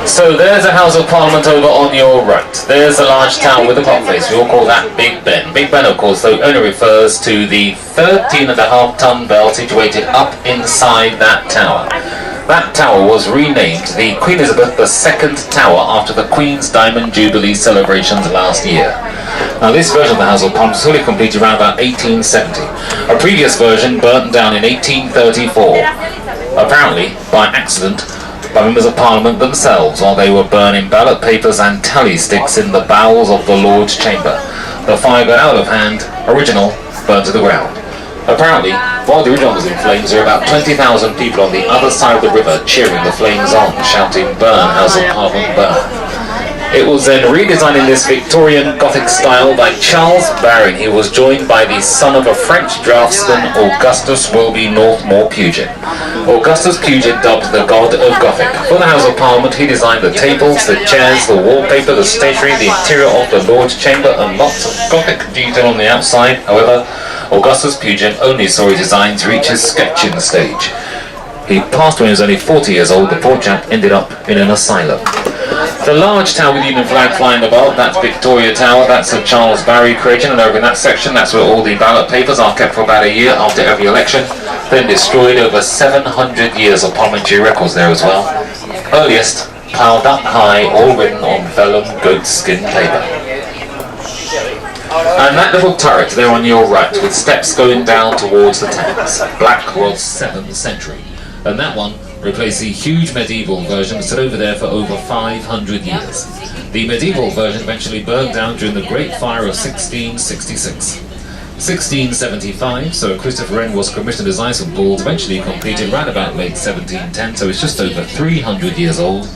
So there's the House of Parliament over on your right. There's the large tower with the clock face. We all call that Big Ben. Big Ben, of course, though, only refers to the 13.5-ton bell situated up inside that tower. That tower was renamed the Queen Elizabeth II Tower after the Queen's Diamond Jubilee celebrations last year. Now this version of the House of Parliament was fully completed around about 1870. A previous version burnt down in 1834, apparently by accident by members of Parliament themselves while they were burning ballot papers and tally sticks in the bowels of the Lord's Chamber. The fire got out of hand, original burned to the ground. Apparently, while the original was in flames, there were about 20,000 people on the other side of the river cheering the flames on, shouting, "Burn, House of Parliament, burn." It was then redesigned in this Victorian Gothic style by Charles Baring. He was joined by the son of a French draftsman, Augustus Willoughby Northmore Puget. Augustus Puget, dubbed the God of Gothic. For the House of Parliament, he designed the tables, the chairs, the wallpaper, the stationery, the interior of the Lord's Chamber, and lots of Gothic detail on the outside. However, Augustus Puget only saw his designs reach his sketching stage. He passed when he was only 40 years old. The poor chap ended up in an asylum. The large tower with the Union flag flying above, that's Victoria Tower, that's a Charles Barry creation, and over in that section, that's where all the ballot papers are kept for about a year after every election, then destroyed. Over 700 years of parliamentary records there as well. Earliest, piled up high, all written on vellum goatskin paper. And that little turret there on your right, with steps going down towards the Thames, black was 7th century. And that one replaced the huge medieval version that stood over there for over 500 years. The medieval version eventually burned down during the Great Fire of 1666. 1675, Sir Christopher Wren was commissioned to design some balls, eventually completed around about late 1710, so it's just over 300 years old.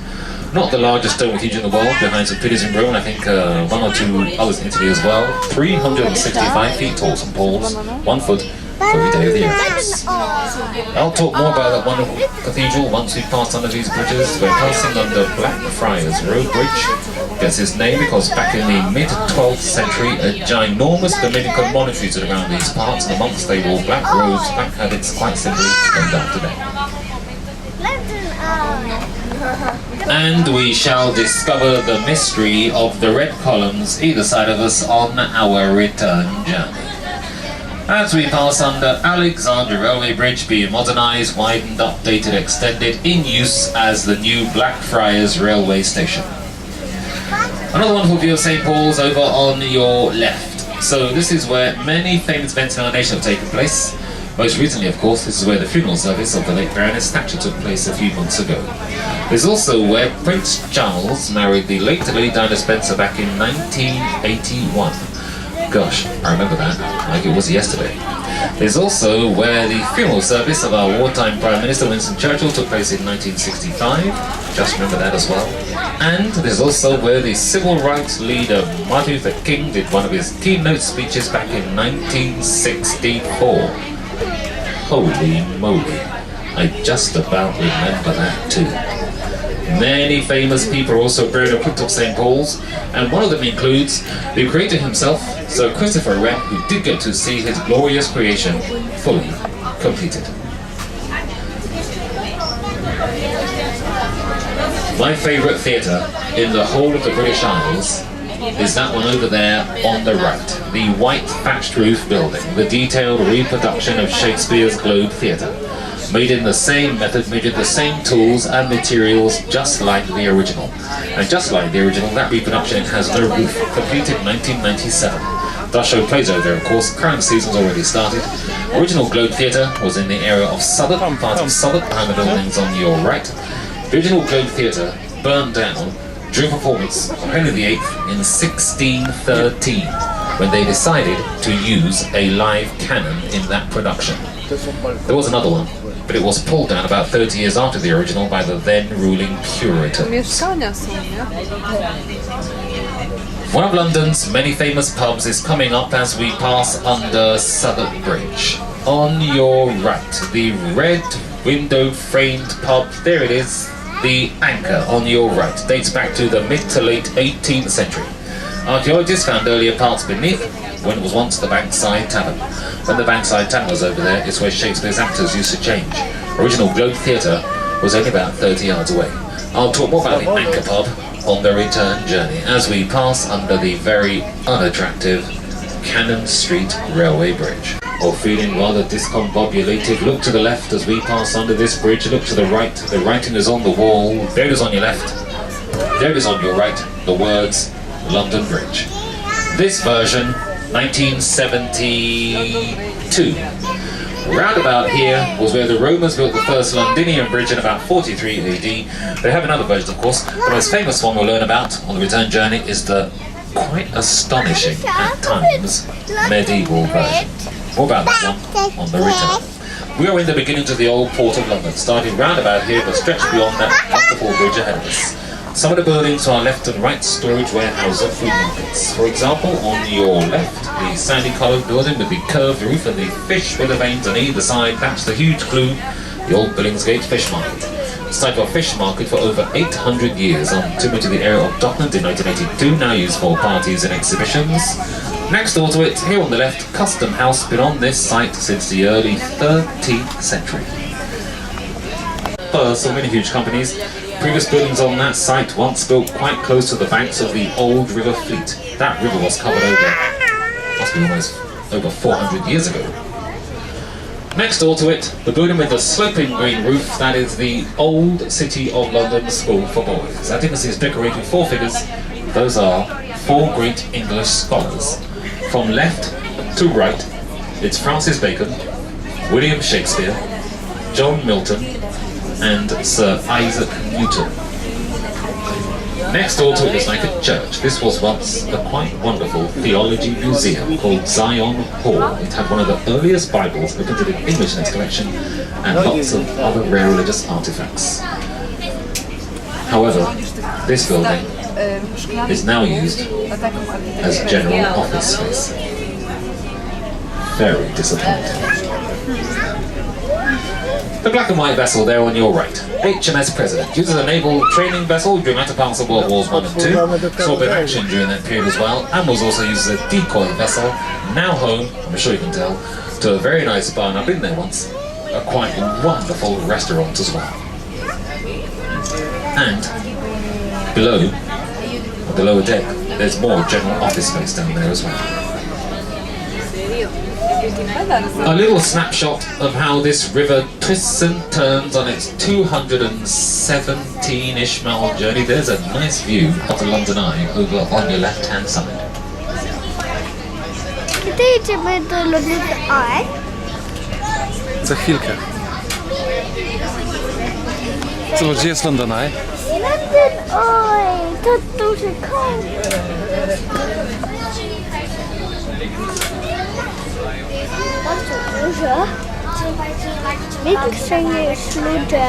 Not the largest stone cathedral in the world, behind St. Peter's in Rome, and I think one or two others in Italy as well. 365 feet tall, St. Paul's, 1 foot for every day of the year. I'll talk more about that wonderful cathedral once we pass under these bridges. We're passing under Blackfriars Road Bridge. Gets its name because back in the mid-12th century, a ginormous Dominican monastery stood around these parts, and amongst they wore black robes, black habits, quite simply, and down today. And we shall discover the mystery of the red columns either side of us on our return journey. As we pass under Alexandra Railway Bridge, being modernised, widened, updated, extended, in use as the new Blackfriars Railway Station. Another wonderful view of St. Paul's over on your left. So this is where many famous events in our nation have taken place. Most recently, of course, this is where the funeral service of the late Baroness Thatcher took place a few months ago. This is also where Prince Charles married the late Lady Diana Spencer back in 1981. Gosh, I remember that like it was yesterday. There's also where the funeral service of our wartime Prime Minister Winston Churchill took place in 1965. Just remember that as well. And there's also where the civil rights leader Martin Luther King did one of his keynote speeches back in 1964. Holy moly, I just about remember that too. Many famous people are also buried or cooked up St. Paul's, and one of them includes the creator himself, Sir Christopher Wren, who did get to see his glorious creation fully completed. My favourite theatre in the whole of the British Isles is that one over there on the right, the white thatched roof building, the detailed reproduction of Shakespeare's Globe Theatre. Made in the same method, made with the same tools and materials, just like the original. And just like the original, that reproduction has no roof, completed in 1997. Does show plays over there, of course. Current season's already started. Original Globe Theatre was in the area of Southwark, part of Southwark, behind the buildings on your right. The original Globe Theatre burned down during performance of Henry VIII in 1613, when they decided to use a live cannon in that production. There was another one, but it was pulled down about 30 years after the original by the then ruling Puritans. One of London's many famous pubs is coming up as we pass under Southwark Bridge. On your right, the red window-framed pub, there it is, the Anchor on your right, dates back to the mid to late 18th century. Archaeologists found earlier parts beneath when it was once the Bankside Tavern. When the Bankside Tavern was over there, it's where Shakespeare's actors used to change. Original Globe Theatre was only about 30 yards away. I'll talk more about the Anchor Pub on the return journey as we pass under the very unattractive Cannon Street Railway Bridge. Or feeling rather discombobulated, look to the left as we pass under this bridge, look to the right, the writing is on the wall, there it is on your left, there it is on your right, the words London Bridge. This version, 1972. Round about here was where the Romans built the first Londinian bridge in about 43 AD. They have another version, of course. The most famous one we'll learn about on the return journey is the quite astonishing, at times, medieval version. More about that one on the return. We are in the beginnings of the old port of London, starting round about here but stretched beyond that wonderful bridge ahead of us. Some of the buildings to our left and right, storage warehouse and food markets. For example, on your left, the sandy-coloured building with the curved roof and the fish with the veins on either side, that's the huge clue, the old Billingsgate Fish Market. It's type of fish market for over 800 years on timber to the area of Dockland in 1982, now used for parties and exhibitions. Next door to it, here on the left, Custom House, been on this site since the early 13th century. So many huge companies. Previous buildings on that site once built quite close to the banks of the old River Fleet. That river was covered over, must be almost over 400 years ago. Next door to it, the building with the sloping green roof, that is the old City of London School for Boys. As you can see, it's decorated with 4 figures. Those are 4 great English scholars. From left to right, it's Francis Bacon, William Shakespeare, John Milton, and Sir Isaac Newton. Next door to it is like a church. This was once a quite wonderful theology museum called Zion Hall. It had one of the earliest Bibles printed in English in its collection and lots of other rare religious artifacts. However, this building is now used as general office space. Very disappointing. The black and white vessel there on your right, HMS President, used as a naval training vessel during latter parts of World Wars 1 and 2, saw a bit of action during that period as well, and was also used as a decoy vessel, now home, I'm sure you can tell, to a very nice bar, and I've been there once, a quite wonderful restaurant as well. And below, on the lower deck, there's more general office space down there as well. A little snapshot of how this river twists and turns on its 217-ish mile journey. There's a nice view of the London Eye over on your left-hand side. Kiedy jedziemy do London Eye? Za chwilkę. Co, gdzie jest London Eye? London Eye! To duży koń! Bardzo duże. Większe niż ludzie.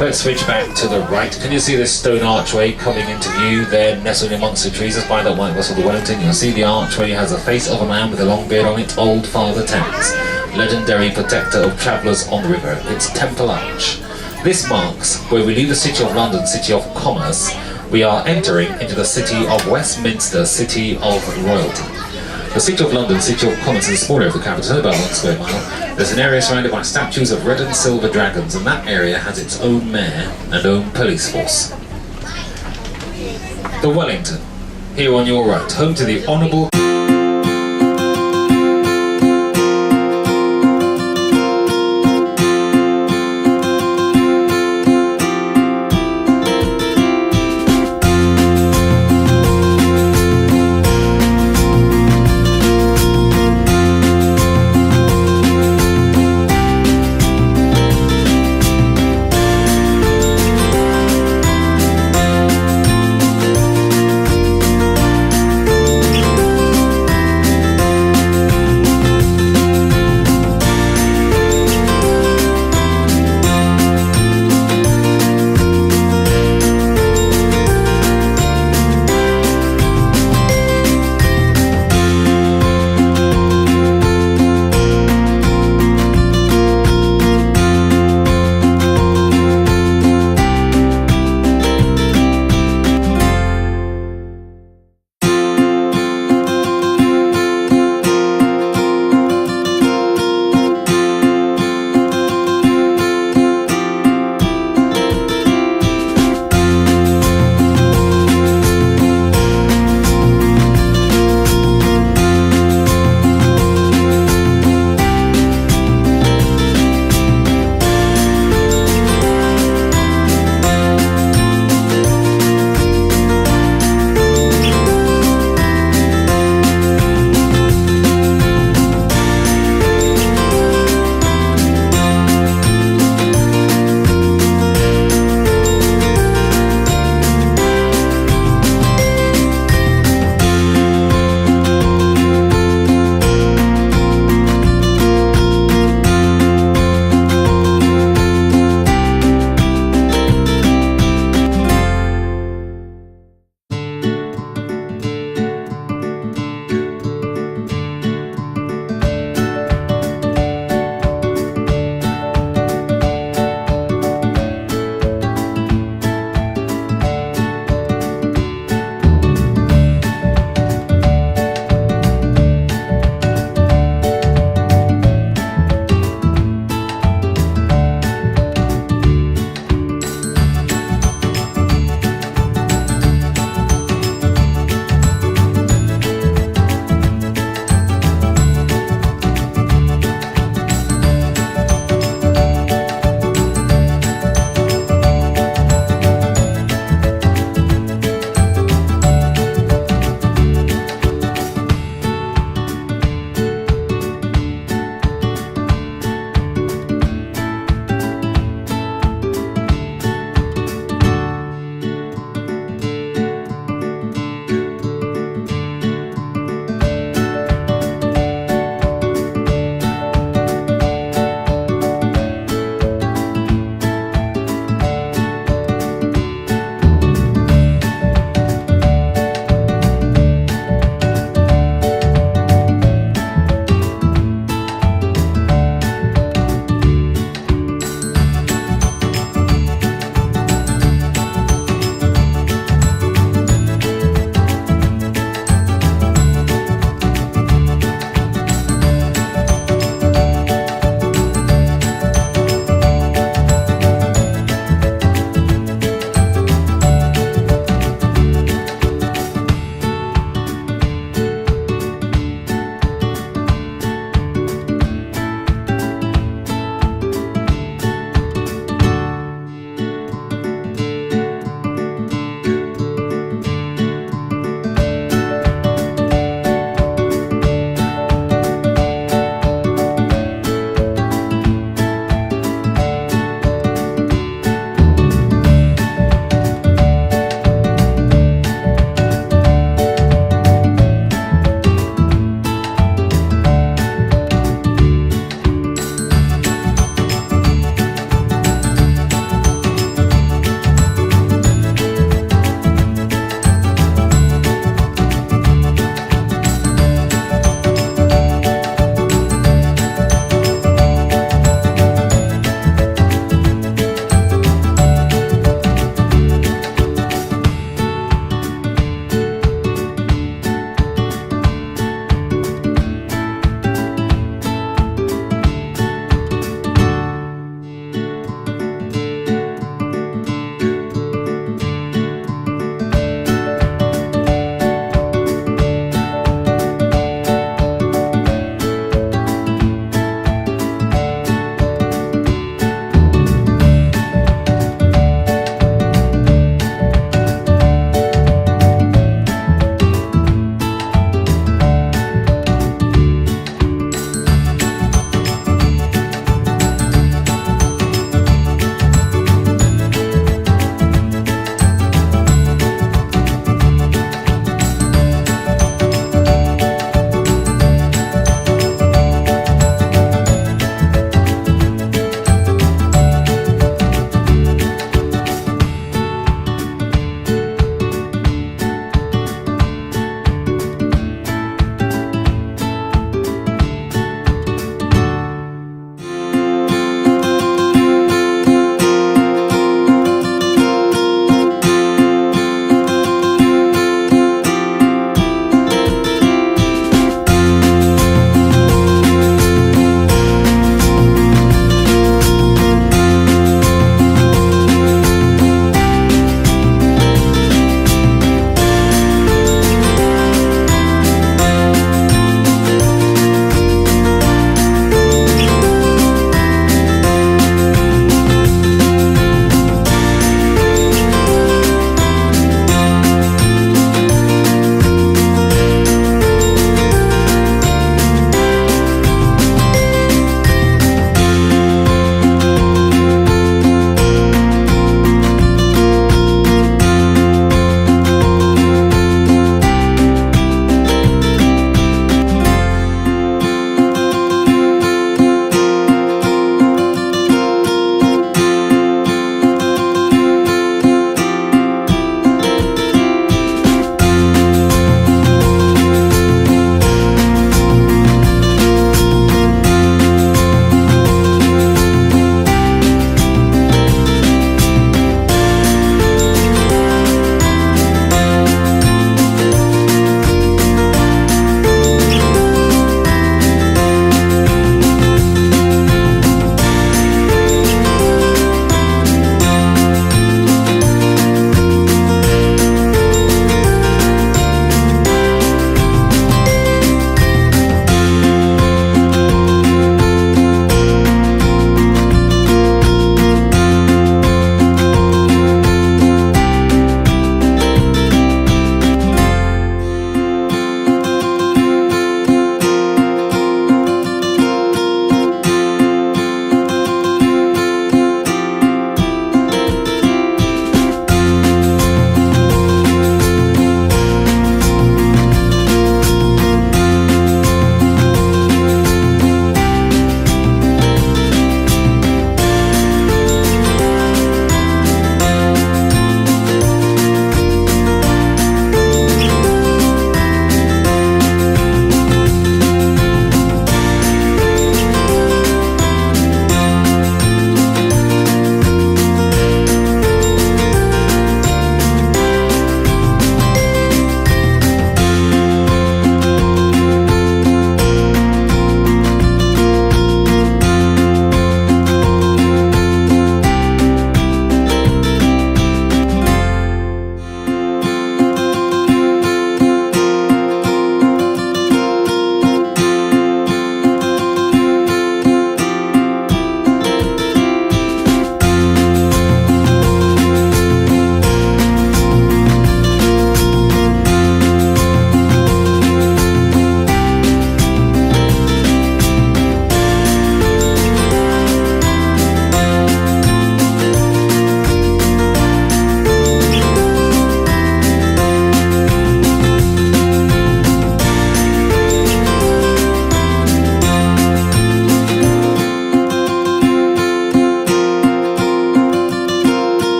Let's switch back to the right. Can you see this stone archway coming into view there, nestled amongst the trees? Just by that white vessel, the Wellington. You'll see the archway has a face of a man with a long beard on it, Old Father Thames, legendary protector of travellers on the river. It's Temple Arch. This marks where we leave the City of London, City of Commerce. We are entering into the City of Westminster, City of Royalty. The City of London, City of Commerce is a small area of the capital, about 1 square mile. There's an area surrounded by statues of red and silver dragons, and that area has its own mayor and own police force. The Wellington, here on your right, home to the Honourable